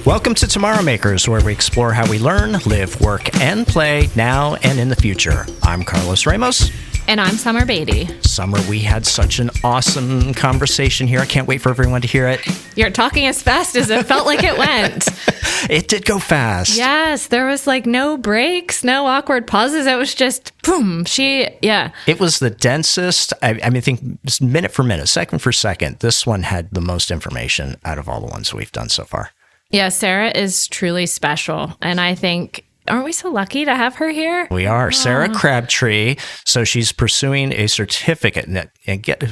Welcome to Tomorrow Makers, where we explore how we learn, live, work, and play now and in the future. I'm Carlos Ramos. And I'm Summer Beatty. Summer, we had such an awesome conversation here. I can't wait for everyone to hear it. You're talking as fast as it felt like it went. It did go fast. Yes, there was like no breaks, no awkward pauses. It was just boom. It was the densest. I think minute for minute, second for second, this one had the most information out of all the ones we've done so far. Yeah, Sarah is truly special. And I think, aren't we so lucky to have her here? We are. Sarah Crabtree. So she's pursuing a certificate. And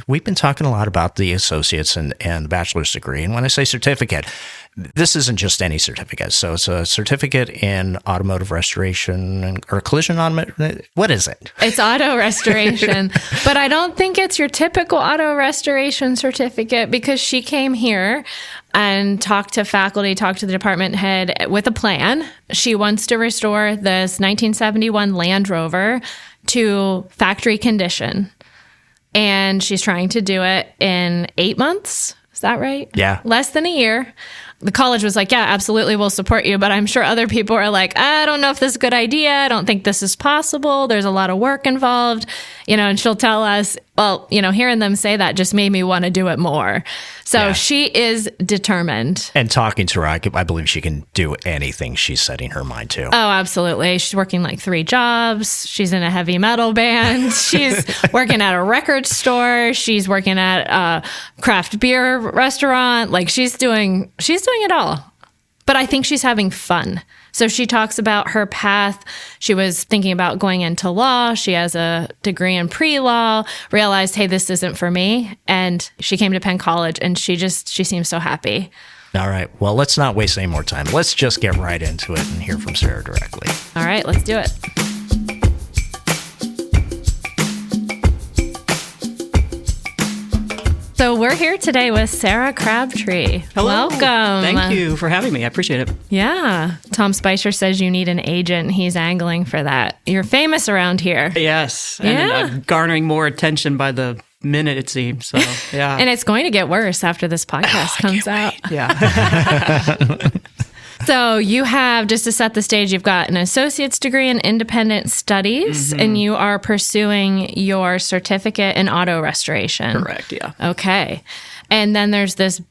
we've been talking a lot about the associates and the bachelor's degree. And when I say certificate, this isn't just any certificate. So it's a certificate in automotive restoration or collision automotive. What is it? It's auto restoration. But I don't think it's your typical auto restoration certificate, because she came here and talked to faculty, talked to the department head with a plan. She wants to restore this 1971 Land Rover to factory condition. And she's trying to do it in 8 months. Is that right? Yeah. Less than a year. The college was like, yeah, absolutely, we'll support you. But I'm sure other people are like, I don't know if this is a good idea. I don't think this is possible. There's a lot of work involved. And she'll tell us, well, hearing them say that just made me want to do it more. So She is determined. And talking to her, I believe she can do anything she's setting her mind to. Oh, absolutely. She's working like 3 jobs. She's in a heavy metal band. She's working at a record store. She's working at a craft beer restaurant. Like she's doing it all. But I think she's having fun. So she talks about her path. She was thinking about going into law. She has a degree in pre-law, realized, hey, this isn't for me. And she came to Penn College and she seems so happy. All right. Well, let's not waste any more time. Let's just get right into it and hear from Sarah directly. All right, let's do it. So we're here today with Sarah Crabtree. Hello. Welcome. Thank you for having me. I appreciate it. Yeah. Tom Spicer says you need an agent. He's angling for that. You're famous around here. Yes. And I'm garnering more attention by the minute, it seems. So, yeah. And it's going to get worse after this podcast comes out. Yeah. So you have, just to set the stage, you've got an associate's degree in independent studies, and you are pursuing your certificate in auto restoration. Correct, yeah. Okay. And then there's this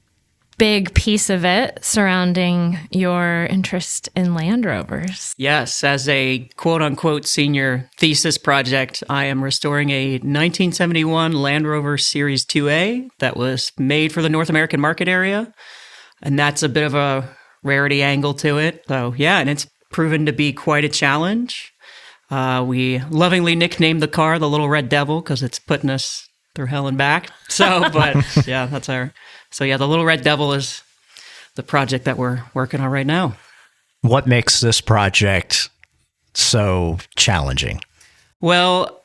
big piece of it surrounding your interest in Land Rovers. Yes. As a quote-unquote senior thesis project, I am restoring a 1971 Land Rover Series 2A that was made for the North American market area. And that's a bit of a rarity angle to it. So yeah, and it's proven to be quite a challenge. We lovingly nicknamed the car the Little Red Devil because it's putting us through hell and back. So, but yeah, so yeah, the Little Red Devil is the project that we're working on right now. What makes this project so challenging? Well,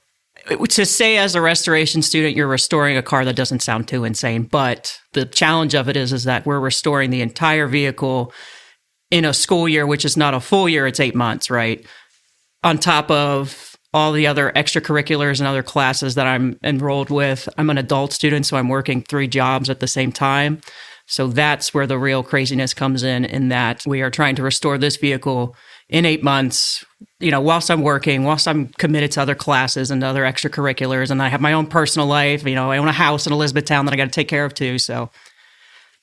to say as a restoration student, you're restoring a car, that doesn't sound too insane. But the challenge of it is that we're restoring the entire vehicle in a school year, which is not a full year, it's 8 months, right? On top of all the other extracurriculars and other classes that I'm enrolled with. I'm an adult student, so I'm working 3 jobs at the same time. So that's where the real craziness comes in that we are trying to restore this vehicle in 8 months, whilst I'm working, whilst I'm committed to other classes and other extracurriculars, and I have my own personal life. I own a house in Elizabethtown that I got to take care of too. So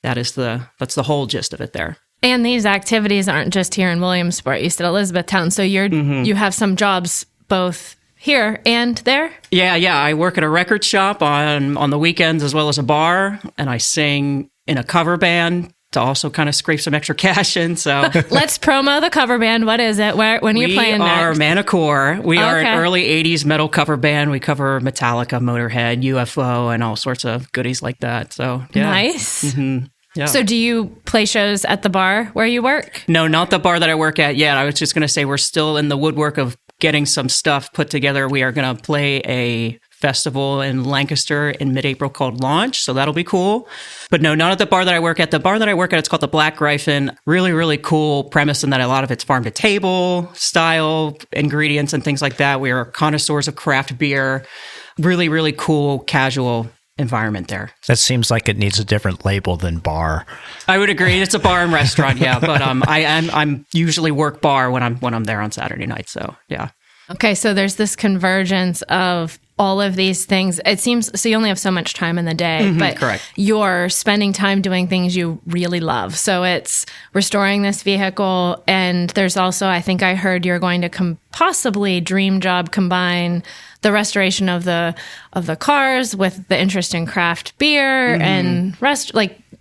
that's the whole gist of it there. And these activities aren't just here in Williamsport. You said Elizabethtown, so you have some jobs both here and there? Yeah. I work at a record shop on the weekends as well as a bar, and I sing in a cover band to also kind of scrape some extra cash in. So let's promo the cover band. What is it? When are you playing next? We are Manicore. We are an early 80s metal cover band. We cover Metallica, Motorhead, UFO, and all sorts of goodies like that. So yeah. Nice. Mm-hmm. Yeah. So do you play shows at the bar where you work? No, not the bar that I work at yet. I was just going to say we're still in the woodwork of getting some stuff put together. We are going to play a festival in Lancaster in mid-April called Launch, so that'll be cool. But no, not at the bar that I work at. The bar that I work at, it's called the Black Gryphon. Really, really cool premise in that a lot of it's farm-to-table style ingredients and things like that. We are connoisseurs of craft beer. Really, really cool, casual environment there. That seems like it needs a different label than bar. I would agree. It's a bar and restaurant, yeah. But I'm usually work bar when I'm there on Saturday night. So yeah. Okay, so there's this convergence of all of these things. It seems so you only have so much time in the day, but correct. You're spending time doing things you really love. So it's restoring this vehicle, and there's also, I think I heard you're going to possibly dream job combine the restoration of the cars with the interest in craft beer and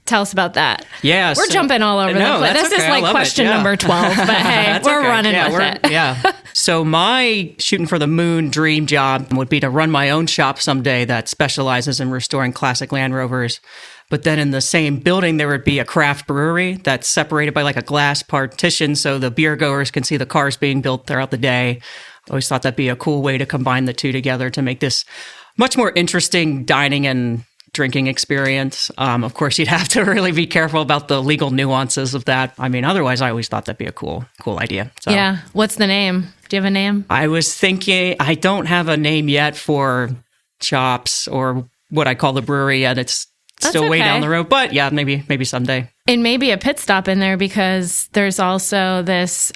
tell us about that. Yeah. We're jumping all over the place. This is like question number 12, but hey, we're running with it. Yeah. So my shooting for the moon dream job would be to run my own shop someday that specializes in restoring classic Land Rovers. But then in the same building, there would be a craft brewery that's separated by like a glass partition so the beer goers can see the cars being built throughout the day. I always thought that'd be a cool way to combine the two together to make this much more interesting dining and drinking experience. Of course, you'd have to really be careful about the legal nuances of that. I mean, otherwise, I always thought that'd be a cool idea. So, yeah. What's the name? Do you have a name? I was thinking, I don't have a name yet for Chops or what I call the brewery yet. It's still way down the road, but yeah, maybe someday. And maybe a pit stop in there because there's also this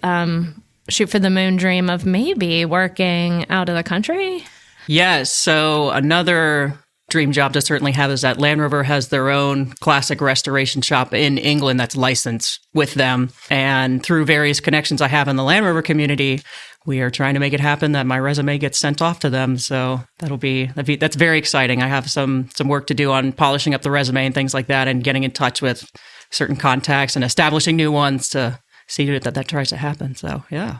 shoot for the moon dream of maybe working out of the country. Yes. So another dream job to certainly have is that Land Rover has their own classic restoration shop in England that's licensed with them. And through various connections I have in the Land Rover community, we are trying to make it happen that my resume gets sent off to them. So that's very exciting. I have some work to do on polishing up the resume and things like that and getting in touch with certain contacts and establishing new ones to see that tries to happen. So, yeah.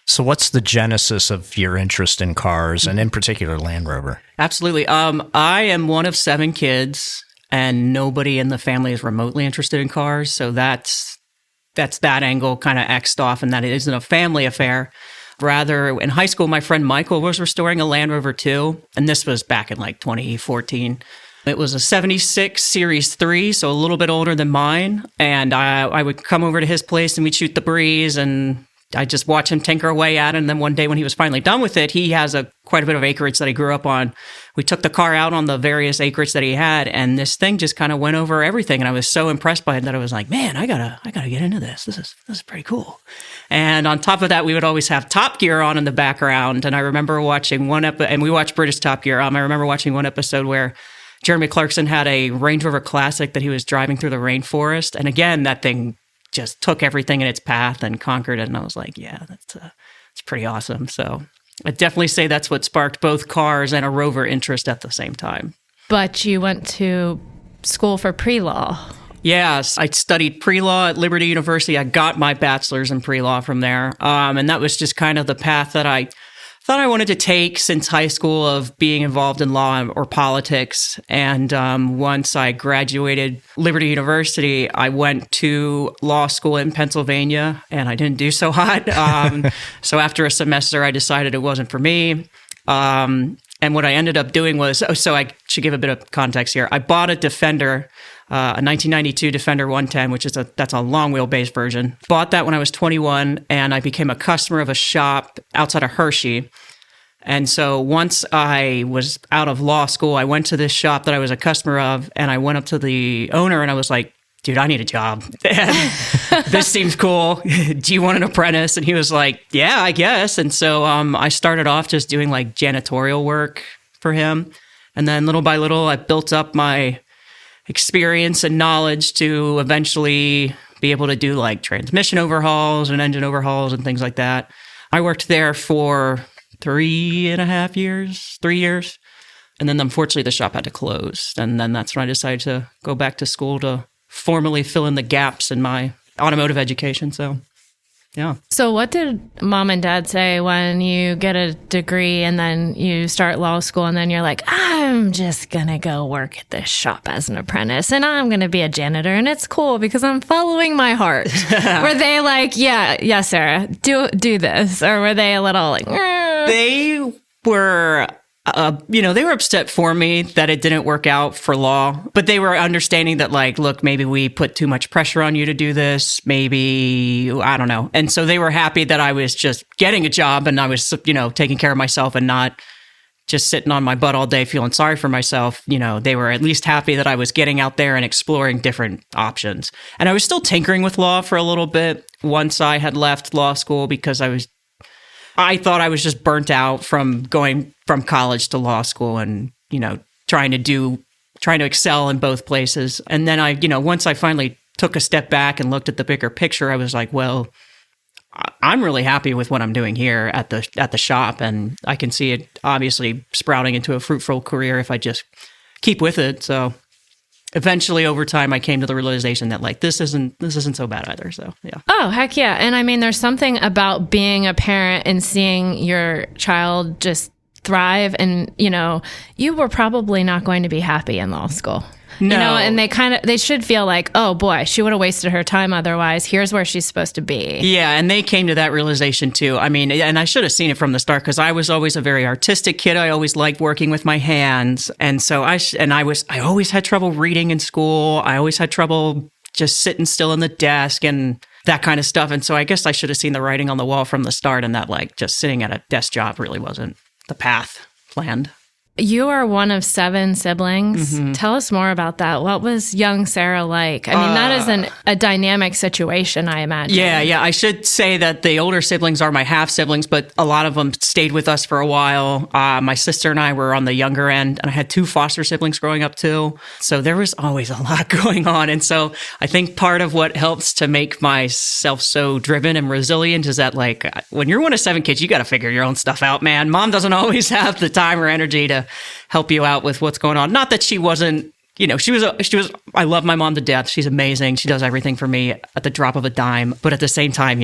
So what's the genesis of your interest in cars and in particular Land Rover? Absolutely. I am one of 7 kids and nobody in the family is remotely interested in cars. So that's that angle kind of X'd off and that it isn't a family affair. Rather, in high school, my friend Michael was restoring a Land Rover too. And this was back in like 2014. It was a 76 Series 3, so a little bit older than mine. And I would come over to his place and we'd shoot the breeze and I just watch him tinker away at it. And then one day when he was finally done with it, he has quite a bit of acreage that he grew up on. We took the car out on the various acreage that he had, and this thing just kind of went over everything. And I was so impressed by it that I was like, man, I gotta get into this. This is pretty cool. And on top of that, we would always have Top Gear on in the background. And I remember watching one episode, and we watched British Top Gear. I remember watching one episode where Jeremy Clarkson had a Range Rover Classic that he was driving through the rainforest. And again, that thing just took everything in its path and conquered it. And I was like, yeah, it's pretty awesome. So I'd definitely say that's what sparked both cars and a Rover interest at the same time. But you went to school for pre-law. Yes, I studied pre-law at Liberty University. I got my bachelor's in pre-law from there. And that was just kind of the path that I thought I wanted to take since high school of being involved in law or politics. And once I graduated Liberty University, I went to law school in Pennsylvania, and I didn't do so hot. So after a semester, I decided it wasn't for me. And what I ended up doing was, so I should give a bit of context here. I bought a Defender, a 1992 Defender 110, that's a long wheelbase version. Bought that when I was 21, and I became a customer of a shop outside of Hershey. And so once I was out of law school, I went to this shop that I was a customer of, and I went up to the owner and I was like, dude, I need a job. This seems cool. Do you want an apprentice? And he was like, yeah, I guess. And so I started off just doing like janitorial work for him. And then little by little, I built up my experience and knowledge to eventually be able to do like transmission overhauls and engine overhauls and things like that. I worked there for 3.5 years, 3 years. And then unfortunately the shop had to close. And then that's when I decided to go back to school to formally fill in the gaps in my automotive education. So, yeah. So what did mom and dad say when you get a degree and then you start law school and then you're like, I'm just going to go work at this shop as an apprentice and I'm going to be a janitor and it's cool because I'm following my heart? Were they like, yeah, Sarah, do this? Or were they a little like, They were... they were upset for me that it didn't work out for law, but they were understanding that like, look, maybe we put too much pressure on you to do this. Maybe, I don't know. And so they were happy that I was just getting a job and I was, taking care of myself and not just sitting on my butt all day feeling sorry for myself, they were at least happy that I was getting out there and exploring different options. And I was still tinkering with law for a little bit once I had left law school because I thought I was just burnt out from going from college to law school and, trying to excel in both places. And then once I finally took a step back and looked at the bigger picture, I was like, well, I'm really happy with what I'm doing here at the shop, and I can see it obviously sprouting into a fruitful career if I just keep with it. So eventually over time I came to the realization that like this isn't so bad either. So yeah. Oh, heck yeah. And I mean, there's something about being a parent and seeing your child just thrive, and you were probably not going to be happy in law school. No. And they should feel like, oh boy, she would have wasted her time otherwise. Here's where she's supposed to be. Yeah, and they came to that realization too. I mean, and I should have seen it from the start because I was always a very artistic kid. I always liked working with my hands, and so I always had trouble reading in school. I always had trouble just sitting still in the desk and that kind of stuff. And so I guess I should have seen the writing on the wall from the start, and that like just sitting at a desk job really wasn't the path planned. You are one of 7 siblings. Mm-hmm. Tell us more about that. What was young Sarah like? I mean, that is a dynamic situation, I imagine. Yeah. I should say that the older siblings are my half siblings, but a lot of them stayed with us for a while. My sister and I were on the younger end, and I had 2 foster siblings growing up too. So there was always a lot going on. And so I think part of what helps to make myself so driven and resilient is that like when you're one of 7 kids, you got to figure your own stuff out, man. Mom doesn't always have the time or energy to help you out with what's going on. Not that she wasn't, I love my mom to death. She's amazing. She does everything for me at the drop of a dime. But at the same time,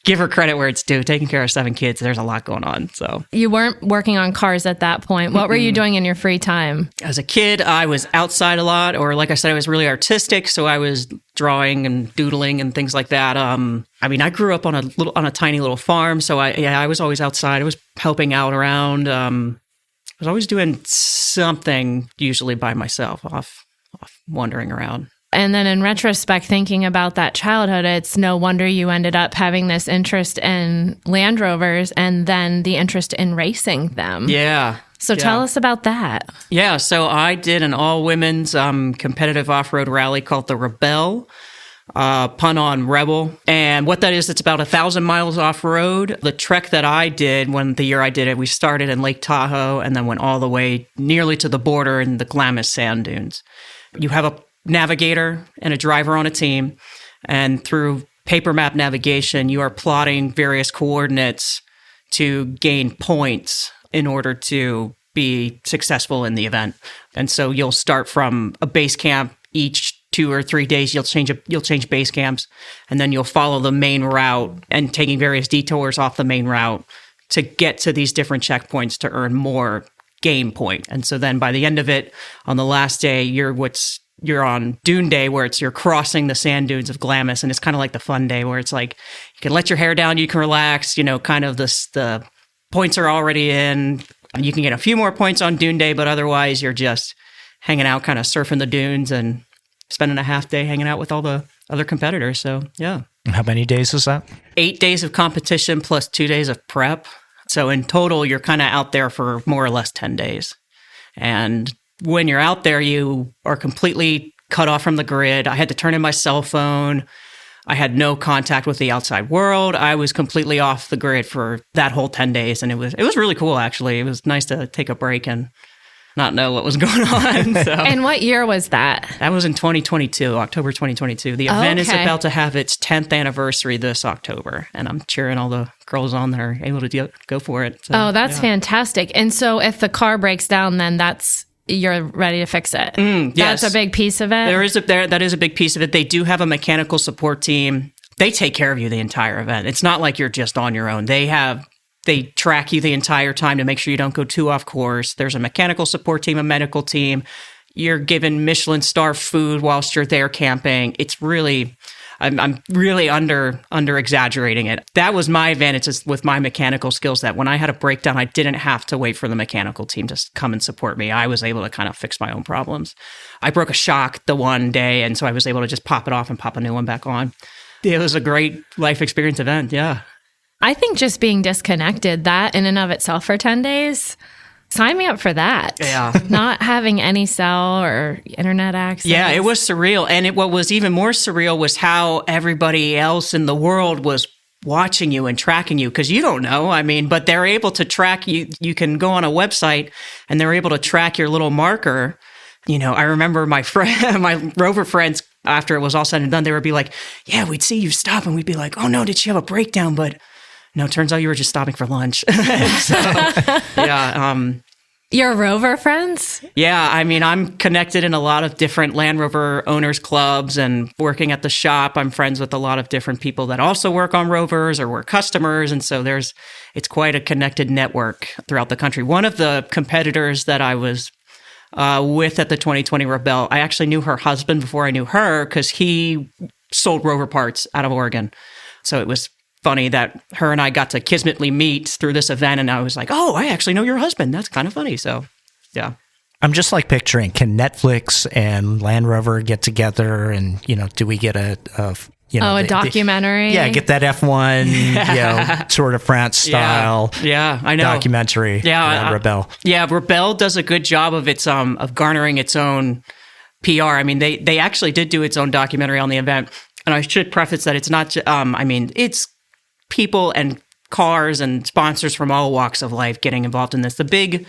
give her credit where it's due. Taking care of 7 kids, there's a lot going on. So you weren't working on cars at that point. What were you doing in your free time? As a kid, I was outside a lot, or like I said, I was really artistic. So I was drawing and doodling and things like that. I grew up on a tiny little farm. So I was always outside. I was helping out around. I was always doing something, usually by myself, off wandering around. And then in retrospect, thinking about that childhood, it's no wonder you ended up having this interest in Land Rovers and then the interest in racing them. Yeah. So tell us about that. Yeah. So I did an all-women's competitive off-road rally called the Rebel. Pun on Rebel. And what that is, it's about 1,000 miles off road. The trek that I did the year I did it, we started in Lake Tahoe and then went all the way nearly to the border in the Glamis sand dunes. You have a navigator and a driver on a team, and through paper map navigation, you are plotting various coordinates to gain points in order to be successful in the event. And so you'll start from a base camp. Each 2 or 3 days, you'll change base camps, and then you'll follow the main route and taking various detours off the main route to get to these different checkpoints to earn more game point. And so then by the end of it, on the last day, you're on Dune Day, where you're crossing the sand dunes of Glamis, and it's kind of like the fun day where it's like you can let your hair down, you can relax, kind of the points are already in. You can get a few more points on Dune Day, but otherwise you're just hanging out, kind of surfing the dunes and spending a half day hanging out with all the other competitors. So, yeah. How many days is that? 8 days of competition plus 2 days of prep. So in total, you're kind of out there for more or less 10 days. And when you're out there, you are completely cut off from the grid. I had to turn in my cell phone. I had no contact with the outside world. I was completely off the grid for that whole 10 days. And it was really cool, actually. It was nice to take a break and not know what was going on. So. And what year was that? That was in 2022, October 2022. The event is about to have its 10th anniversary this October, and I'm cheering all the girls on that are able to go for it. So, that's fantastic. And so if the car breaks down, then you're ready to fix it. Yes. That's a big piece of it? That is a big piece of it. They do have a mechanical support team. They take care of you the entire event. It's not like you're just on your own. They track you the entire time to make sure you don't go too off course. There's a mechanical support team, a medical team. You're given Michelin star food whilst you're there camping. It's really, I'm really under exaggerating it. That was my advantage with my mechanical skills, that when I had a breakdown, I didn't have to wait for the mechanical team to come and support me. I was able to kind of fix my own problems. I broke a shock the one day, and so I was able to just pop it off and pop a new one back on. It was a great life experience event, yeah. I think just being disconnected, that in and of itself for 10 days, Sign me up for that. Yeah. Not having any cell or internet access. Yeah, it was surreal. And what was even more surreal was how everybody else in the world was watching you and tracking you, because you don't know. I mean, but they're able to track you. You can go on a website and they're able to track your little marker. You know, I remember my rover friends, after it was all said and done, they would be like, yeah, we'd see you stop and we'd be like, oh no, did she have a breakdown? But no, it turns out you were just stopping for lunch. So, yeah. Your rover friends? Yeah, I mean, I'm connected in a lot of different Land Rover owners clubs, and working at the shop, I'm friends with a lot of different people that also work on rovers or were customers. And so it's quite a connected network throughout the country. One of the competitors that I was with at the 2020 Rebelle, I actually knew her husband before I knew her, because he sold rover parts out of Oregon. So it was funny that her and I got to kismetly meet through this event, and I was like, oh, I actually know your husband. That's kind of funny. So, yeah. I'm just like picturing, can Netflix and Land Rover get together, and, you know, do we get a documentary? Get that F1, Tour de France style. Yeah, I know. Documentary. Yeah. Rebelle. Yeah, Rebelle does a good job of of garnering its own PR. I mean, they actually did do its own documentary on the event. And I should preface that it's not, it's people and cars and sponsors from all walks of life getting involved in this. The big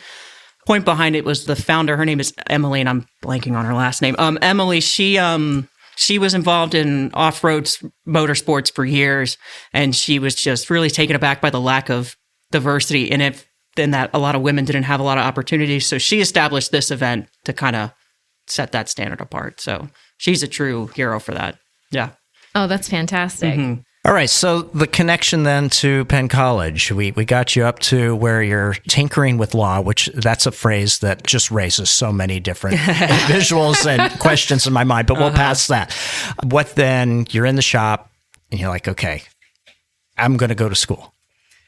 point behind it was the founder. Her name is Emily, and I'm blanking on her last name. Emily, she was involved in off-road motorsports for years, and she was just really taken aback by the lack of diversity in it, and that a lot of women didn't have a lot of opportunities. So she established this event to kind of set that standard apart. So she's a true hero for that. Yeah. Oh, that's fantastic. Mm-hmm. All right, so the connection then to Penn College, we got you up to where you're tinkering with law, which that's a phrase that just raises so many different visuals and questions in my mind, but we'll pass that. What then, you're in the shop and you're like, okay, I'm going to go to school.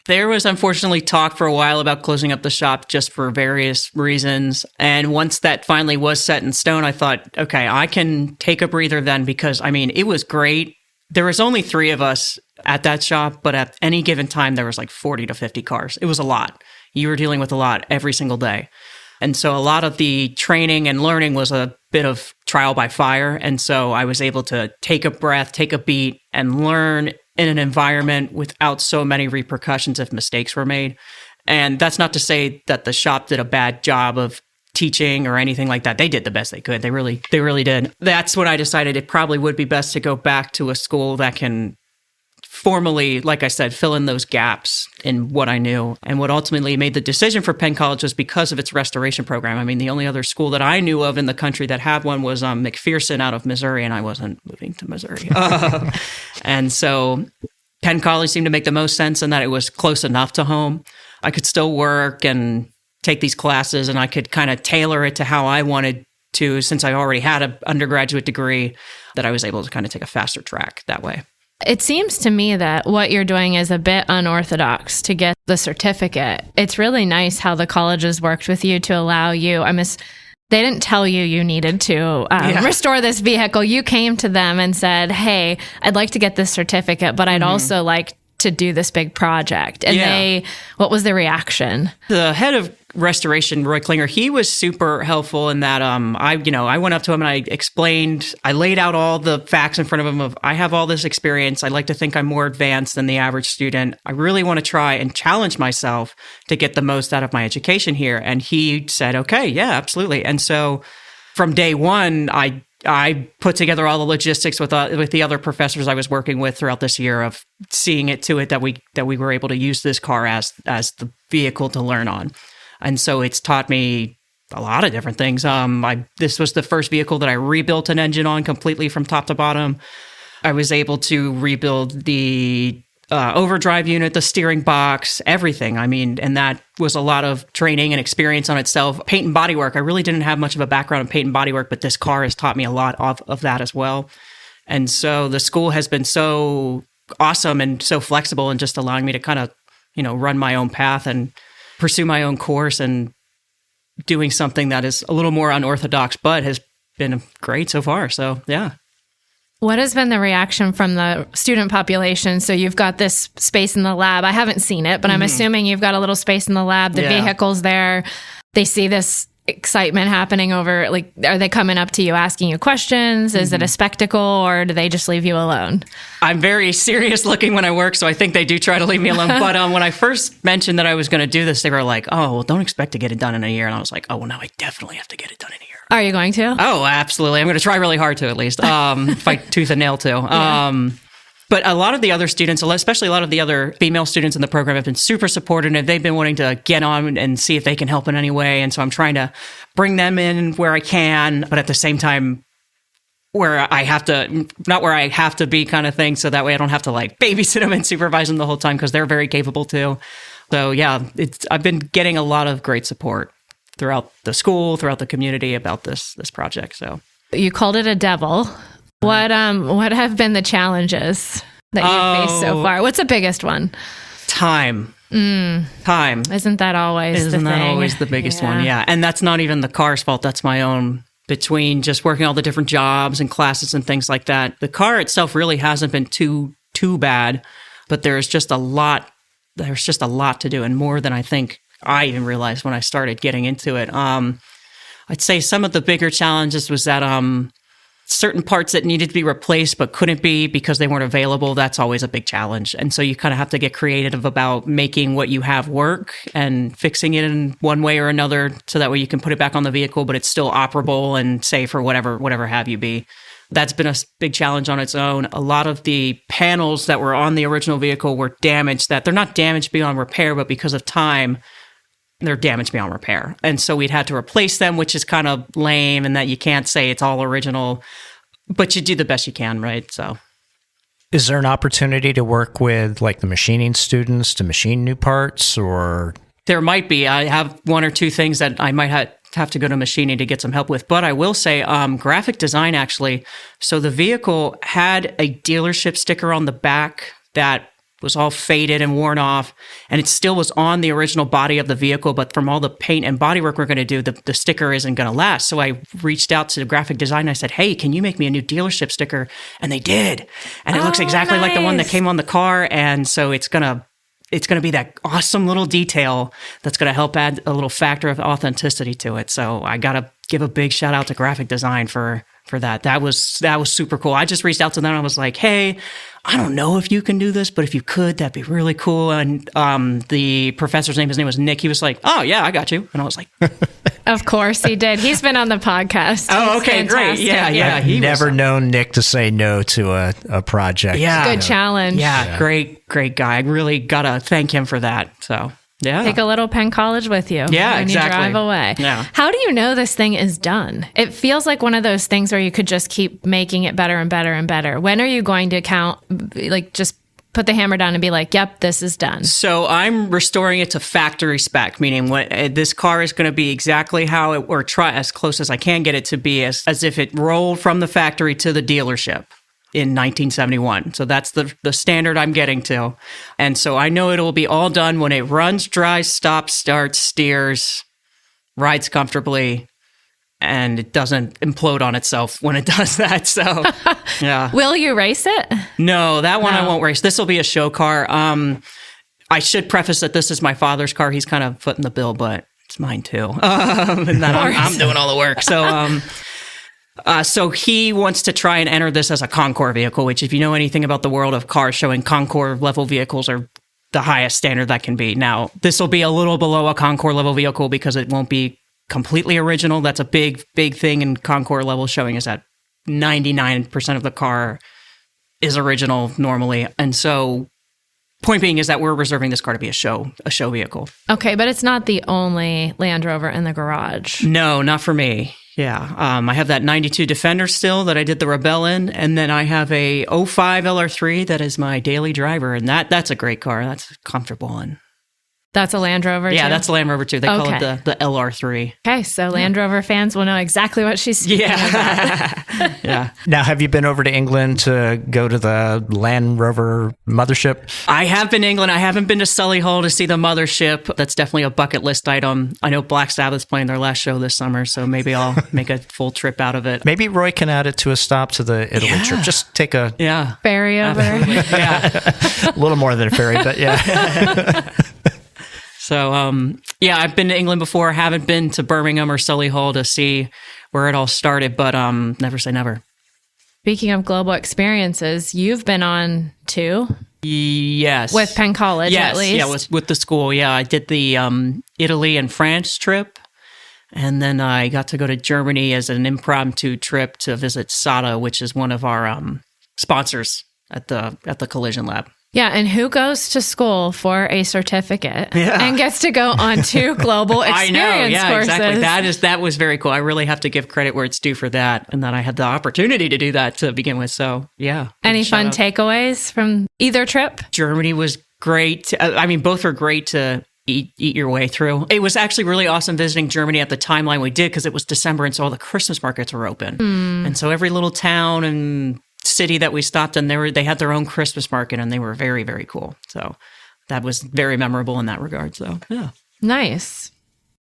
There was unfortunately talk for a while about closing up the shop just for various reasons. And once that finally was set in stone, I thought, okay, I can take a breather then, because, I mean, it was great. There was only 3 of us at that shop, but at any given time, there was like 40 to 50 cars. It was a lot. You were dealing with a lot every single day. And so a lot of the training and learning was a bit of trial by fire. And so I was able to take a breath, take a beat, and learn in an environment without so many repercussions if mistakes were made. And that's not to say that the shop did a bad job of teaching or anything like that. They did the best they could. They really did. That's when I decided it probably would be best to go back to a school that can formally, like I said, fill in those gaps in what I knew. And what ultimately made the decision for Penn College was because of its restoration program. I mean, the only other school that I knew of in the country that had one was McPherson out of Missouri, and I wasn't moving to Missouri. And so Penn College seemed to make the most sense in that it was close enough to home. I could still work and take these classes, and I could kind of tailor it to how I wanted to, since I already had an undergraduate degree, that I was able to kind of take a faster track that way. It seems to me that what you're doing is a bit unorthodox to get the certificate. It's really nice how the colleges worked with you to allow you, they didn't tell you needed to restore this vehicle. You came to them and said, hey, I'd like to get this certificate, but I'd also like to do this big project. And what was the reaction? The head of restoration, Roy Klinger, he was super helpful in that I went up to him and I laid out all the facts in front of him of, I have all this experience. I like to think I'm more advanced than the average student. I really want to try and challenge myself to get the most out of my education here. And he said, okay, yeah, absolutely. And so from day one, I put together all the logistics with the other professors I was working with throughout this year of seeing it to it that we were able to use this car as the vehicle to learn on. And so it's taught me a lot of different things. This was the first vehicle that I rebuilt an engine on completely from top to bottom. I was able to rebuild the overdrive unit, the steering box, everything. I mean, and that was a lot of training and experience on itself. Paint and bodywork. I really didn't have much of a background in paint and bodywork, but this car has taught me a lot of that as well. And so the school has been so awesome and so flexible and just allowing me to kind of, run my own path and pursue my own course and doing something that is a little more unorthodox, but has been great so far. So, yeah. What has been the reaction from the student population? So you've got this space in the lab. I haven't seen it, but I'm assuming you've got a little space in the lab. The vehicle's there. they see this excitement happening over, like, are they coming up to you asking you questions? Is it a spectacle, or do they just leave you alone? I'm very serious looking when I work, so I think they do try to leave me alone. But when I first mentioned that I was going to do this, they were like, oh, well, don't expect to get it done in a year. And I was like, oh, well, now I definitely have to get it done in a year. Are you going to? Oh, absolutely. I'm going to try really hard to, at least. Fight tooth and nail to. Yeah. But a lot of the other students, especially a lot of the other female students in the program, have been super supportive, and they've been wanting to get on and see if they can help in any way. And so I'm trying to bring them in where I can, but at the same time, where I have to, not where I have to be kind of thing. So that way I don't have to like babysit them and supervise them the whole time, because they're very capable too. So yeah, I've been getting a lot of great support throughout the school, throughout the community about this project. So you called it a devil. What have been the challenges that you've faced so far? What's the biggest one? Time. Time. Isn't that always the thing? Isn't that always the biggest one? Yeah. And that's not even the car's fault. That's my own, between just working all the different jobs and classes and things like that. The car itself really hasn't been too bad, but there's just a lot to do, and more than I think I even realized when I started getting into it. I'd say some of the bigger challenges was that certain parts that needed to be replaced but couldn't be because they weren't available. That's always a big challenge. And so you kind of have to get creative about making what you have work and fixing it in one way or another, so that way you can put it back on the vehicle, but it's still operable and safe or whatever have you be. That's been a big challenge on its own. A lot of the panels that were on the original vehicle were damaged, that they're not damaged beyond repair, but because of time, they're damaged beyond repair. And so we'd had to replace them, which is kind of lame, and that you can't say it's all original, but you do the best you can, right? So, is there an opportunity to work with like the machining students to machine new parts, or? There might be. I have one or two things that I might have to go to machining to get some help with. But I will say graphic design, actually. So the vehicle had a dealership sticker on the back that was all faded and worn off, and it still was on the original body of the vehicle, but from all the paint and bodywork we're going to do, the sticker isn't going to last. So I reached out to the graphic design. I said, hey, can you make me a new dealership sticker? And they did. And it looks exactly like the one that came on the car. And so it's going to be that awesome little detail that's going to help add a little factor of authenticity to it. So I got to give a big shout out to graphic design for that. That was super cool. I just reached out to them. I was like, hey, I don't know if you can do this, but if you could, that'd be really cool. And the professor's name, his name was Nick. He was like, oh, yeah, I got you. And I was like, of course he did. He's been on the podcast. Oh, okay, great. Yeah. I've never known Nick to say no to a project. Yeah. Good challenge. Yeah, great guy. I really got to thank him for that. So, yeah. Take a little Penn College with you. Yeah, when exactly. you drive away. Yeah. How do you know this thing is done? It feels like one of those things where you could just keep making it better and better and better. When are you going to just put the hammer down and be like, yep, this is done? So I'm restoring it to factory spec, meaning this car is going to be exactly how it, or try as close as I can get it to be, as if it rolled from the factory to the dealership in 1971. So that's the standard I'm getting to. And so I know it'll be all done when it runs, drives, stops, starts, steers, rides comfortably, and it doesn't implode on itself when it does that. So, yeah. Will you race it? No, that one I won't race. This will be a show car. I should preface that this is my father's car. He's kind of footing the bill, but it's mine too. And that I'm doing all the work. So, so he wants to try and enter this as a Concours vehicle, which, if you know anything about the world of cars, showing Concours level vehicles are the highest standard that can be. Now, this will be a little below a Concours level vehicle because it won't be completely original. That's a big thing in Concours level showing, is that 99% of the car is original normally. And so, point being is that we're reserving this car to be a show vehicle. Okay, but it's not the only Land Rover in the garage. No, not for me. Yeah. I have that 92 Defender still that I did the Rebelle in, and then I have a 05 LR3 that is my daily driver, and that's a great car. That's comfortable. And that's a Land Rover, yeah, too? that's a Land Rover, too. They call it the LR3. Okay, so Land Rover fans will know exactly what she's speaking about. Yeah. Now, have you been over to England to go to the Land Rover mothership? I have been to England. I haven't been to Solihull to see the mothership. That's definitely a bucket list item. I know Black Sabbath's playing their last show this summer, so maybe I'll make a full trip out of it. Maybe Roy can add it to a stop to the Italy trip. Just take a ferry over. Yeah. a little more than a ferry, but yeah. So, yeah, I've been to England before. Haven't been to Birmingham or Solihull to see where it all started, but never say never. Speaking of global experiences, you've been on 2 Yes. with Penn College, yes, at least. yeah, with the school. Yeah, I did the Italy and France trip, and then I got to go to Germany as an impromptu trip to visit SATA, which is one of our sponsors at the Collision Lab. Yeah, and who goes to school for a certificate and gets to go on 2 global experience I know, yeah, courses? exactly. That was very cool. I really have to give credit where it's due for that, and that I had the opportunity to do that to begin with. So, yeah. Any Shout fun out. takeaways from either trip? Germany was great. I mean, both were great to eat your way through. It was actually really awesome visiting Germany at the timeline we did because it was December, and so all the Christmas markets were open, and so every little town and city that we stopped in, they had their own Christmas market, and they were very, very cool. So that was very memorable in that regard. So yeah, Nice.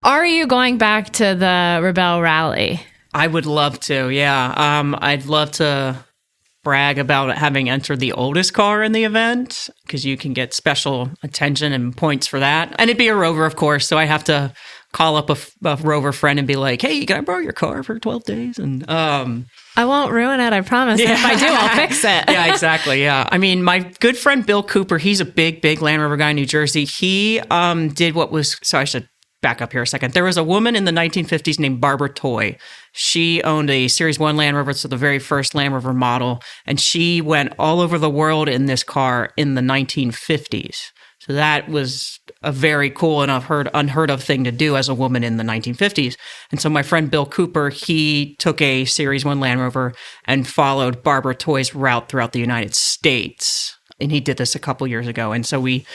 Are you going back to the Rebelle Rally? I would love to. Yeah, I'd love to brag about having entered the oldest car in the event because you can get special attention and points for that. And it'd be a Rover, of course. So I have to call up a Rover friend and be like, "Hey, can I borrow your car for 12 days?" And I won't ruin it, I promise. If I do, I'll fix it. yeah, exactly. Yeah. I mean, my good friend Bill Cooper, he's a big Land Rover guy in New Jersey. He did what was, so I should back up here a second. There was a woman in the 1950s named Barbara Toy. She owned a Series 1 Land Rover, so the very first Land Rover model, and she went all over the world in this car in the 1950s. So that was a very cool and unheard of thing to do as a woman in the 1950s. And so my friend Bill Cooper, he took a Series 1 Land Rover and followed Barbara Toy's route throughout the United States. And he did this a couple years ago. And so we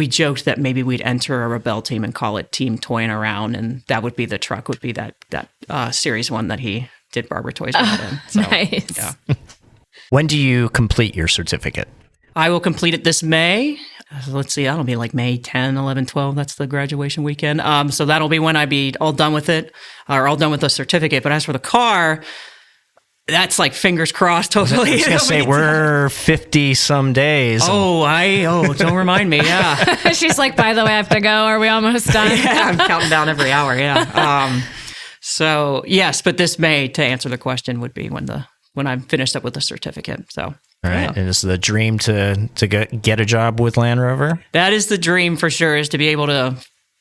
joked that maybe we'd enter a Rebelle team and call it Team Toyin' Around. And that would be the truck, would be that Series 1 that he did Barbara Toy's route in. So, Nice. yeah. When do you complete your certificate? I will complete it this May. Let's see, that'll be like May 10, 11, 12. That's the graduation weekend. So that'll be when I be all done with it, or all done with the certificate. But as for the car, that's like fingers crossed, totally. I was going to say, we're 50 some days. Don't remind me. Yeah. She's like, by the way, I have to go. Are we almost done? Yeah, I'm counting down every hour. Yeah. So yes, but this May, to answer the question, would be when I'm finished up with the certificate. So. All right. Yeah. And is the dream to get a job with Land Rover? That is the dream for sure, is to be able to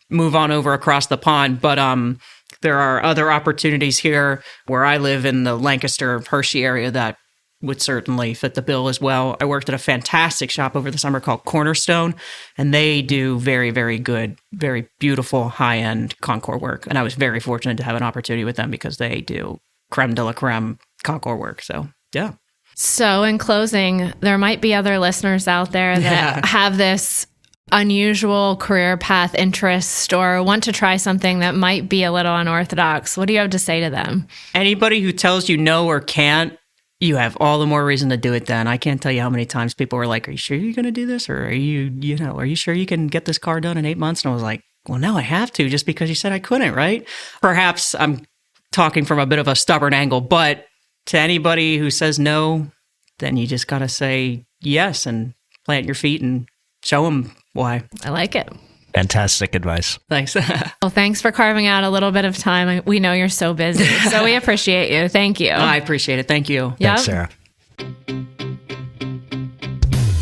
move on over across the pond. But there are other opportunities here where I live in the Lancaster, Hershey area that would certainly fit the bill as well. I worked at a fantastic shop over the summer called Cornerstone, and they do very, very good, very beautiful, high-end Concours work. And I was very fortunate to have an opportunity with them because they do creme de la creme Concours work. So, yeah. So, in closing, there might be other listeners out there that have this unusual career path interest or want to try something that might be a little unorthodox. What do you have to say to them? Anybody who tells you no or can't, you have all the more reason to do it then. I can't tell you how many times people were like, "Are you sure you're going to do this? Or are you sure you can get this car done in 8 months?" And I was like, "Well, no, I have to, just because you said I couldn't," right? Perhaps I'm talking from a bit of a stubborn angle, but to anybody who says no, then you just got to say yes and plant your feet and show them why. I like it. Fantastic advice. Thanks. Well, thanks for carving out a little bit of time. We know you're so busy, so we appreciate you. Thank you. I appreciate it. Thank you. Yep. Thanks, Sarah.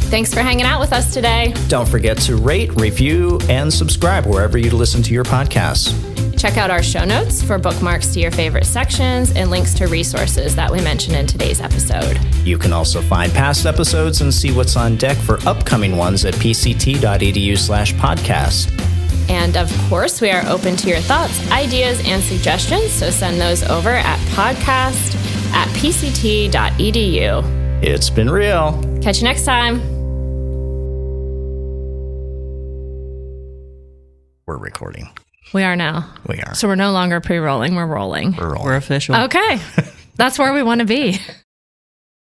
Thanks for hanging out with us today. Don't forget to rate, review, and subscribe wherever you listen to your podcasts. Check out our show notes for bookmarks to your favorite sections and links to resources that we mentioned in today's episode. You can also find past episodes and see what's on deck for upcoming ones at pct.edu/podcast. And of course, we are open to your thoughts, ideas, and suggestions, so send those over at podcast@pct.edu. It's been real. Catch you next time. We're recording. We are now. We are. So we're no longer pre-rolling, we're rolling. We're rolling. We're official. Okay. That's where we want to be.